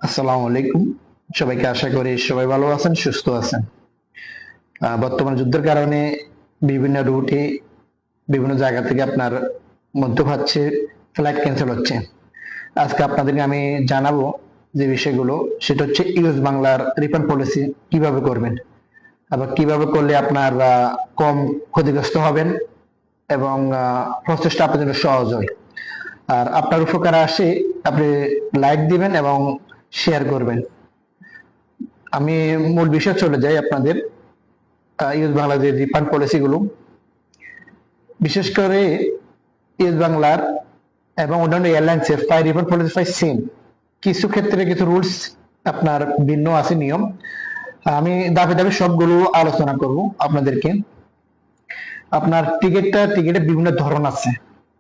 আসসালামু আলাইকুম। সবাইকে আশা করি সবাই ভালো আছেন, সুস্থ আছেন। বর্তমান যুদ্ধের কারণে বিভিন্ন রুটে বিভিন্ন জায়গা থেকে আপনার মধ্যপ্রাচ্যে ফ্লাইট ক্যান্সেল হচ্ছে। আজকে আপনাদেরকে আমি জানাবো যে বিষয়গুলো, সেটা হচ্ছে ইউএস বাংলার রিফান্ড পলিসি কিভাবে করবেন, আবার কিভাবে করলে আপনার কম ক্ষতিগ্রস্ত হবেন এবং প্রসেসটা আপনার জন্য সহজ হয়। আর আপনার উপকারে আসে আপনি লাইক দিবেন এবং শেয়ার করবেন। আমি মূল বিষয় চলে যাই আপনাদের ইউএস বাংলার যে রিফান্ড পলিসিগুলো, বিশেষ করে ইউএস বাংলার এবং অন্যান্য এয়ারলাইন্সের প্রায় রিফান্ড পলিসি প্রায় সেম। কিছু ক্ষেত্রে কিছু রুলস আপনার ভিন্ন আছে, নিয়ম। আমি ধাপে ধাপে সবগুলো আলোচনা করব আপনাদেরকে। আপনার টিকিটের বিভিন্ন ধরন আছে,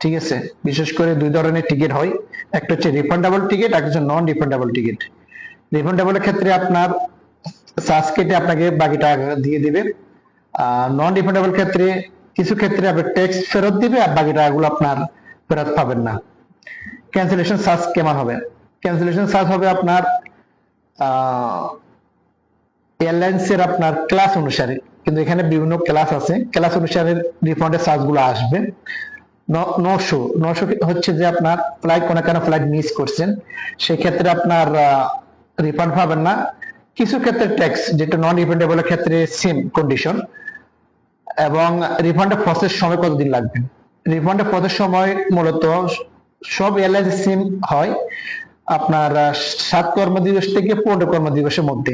ঠিক আছে। বিশেষ করে দুই ধরনের টিকিট হয়, একটা হচ্ছে রিফান্ডেবল টিকিট, একটা হচ্ছে নন রিফান্ডেবল টিকিট। রিফান্ডেবলের ক্ষেত্রে আপনার চার্জ কেটে আপনাকে বাকি টাকা দিয়ে দিবে। নন রিফান্ডেবল ক্ষেত্রে কিছু ক্ষেত্রে আপনি ট্যাক্স ফেরত দিবে আর বাকি টাকাগুলো আপনার ফেরত পাবেন না। ক্যান্সেলেশন চার্জ কেমন হবে? ক্যান্সেলেশন চার্জ হবে আপনার এয়ারলাইন্সের আপনার ক্লাস অনুসারে, কিন্তু এখানে বিভিন্ন ক্লাস আছে, ক্লাস অনুসারে রিফান্ডের চার্জ গুলো আসবে। 900 হচ্ছে যে আপনার ফ্লাইট কোনো কেন ফ্লাইট মিস করছেন, সেক্ষেত্রে আপনার রিফান্ড পাবেন না। কিছু ক্ষেত্রে ট্যাক্স, যেটা নন রিফান্ডেবলের ক্ষেত্রে সেম কন্ডিশন। এবং রিফান্ডের প্রসেস সময় কতদিন লাগবে? রিফান্ডের প্রসেস সময় মূলত সব এয়ারলাইন্স সেম হয়, আপনার 7 কর্মদিবস থেকে 15 কর্মদিবসের মধ্যে,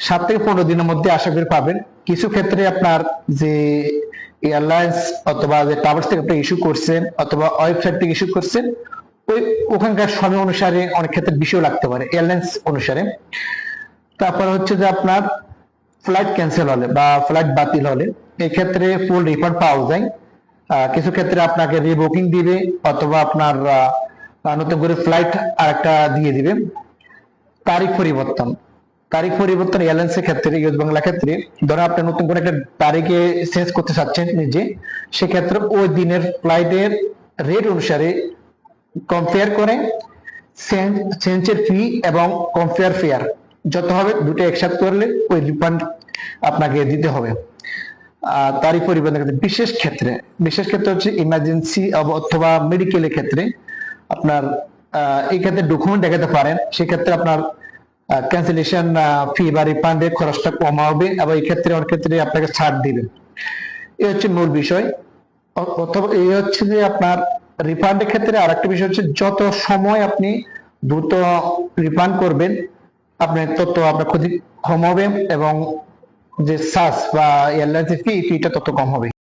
7 থেকে 15 দিনের মধ্যে আশা করি পাবেন। কিছু ক্ষেত্রে আপনার যে এয়ারলাইন্স অথবা যে ট্রাভেলস থেকে আপনি ইস্যু করছেন অথবা ওয়েবসাইট থেকে ইস্যু করছেন, ওখানকার সময় অনুসারে অনেক ক্ষেত্রে বিষয় লাগতে পারে এয়ারলাইন্স অনুসারে। তারপর হচ্ছে যে আপনার ফ্লাইট ক্যান্সেল হলে বা ফ্লাইট বাতিল হলে এই ক্ষেত্রে ফুল রিফান্ড পাওয়া যায়। কিছু ক্ষেত্রে আপনাকে রিবুকিং দিবে অথবা আপনার নতুন করে ফ্লাইট আরেকটা দিয়ে দিবে। তারিখ পরিবর্তন এয়ারলাইন্সের ক্ষেত্রে, ইউএস বাংলা ক্ষেত্রে ধরো আপনি নতুন করে একটা তারিখে চেঞ্জ করতে চাচ্ছেন নিজে, সেক্ষেত্রে ওই দিনের ফ্লাইটের রেট অনুসারে কম্পেয়ার করে চেঞ্জের ফি এবং কম্পেয়ার ফেয়ার যত হবে দুটো একসাথে করলে ওই রিফান্ড আপনাকে দিতে হবে। তারই পরিবর্তন বিশেষ ক্ষেত্রে হচ্ছে ইমার্জেন্সি অথবা মেডিকেলের ক্ষেত্রে আপনার এই ক্ষেত্রে ডকুমেন্ট দেখাতে পারেন, সেক্ষেত্রে আপনার ক্যান্সেলেশন ফি বা রিফান্ডের খরচটা কম হবে এবং এই ক্ষেত্রে অনেক ক্ষেত্রে আপনাকে ছাড় দিবেন। এই হচ্ছে মূল বিষয়। অথবা এই হচ্ছে যে আপনার রিফান্ডের ক্ষেত্রে আরেকটা বিষয় হচ্ছে, যত সময় আপনি দ্রুত রিফান্ড করবেন আপনার তত আপনার ক্ষতি কম হবে এবং যে চার্জ বা এয়ারলাইন্সের ফিটা তত কম হবে।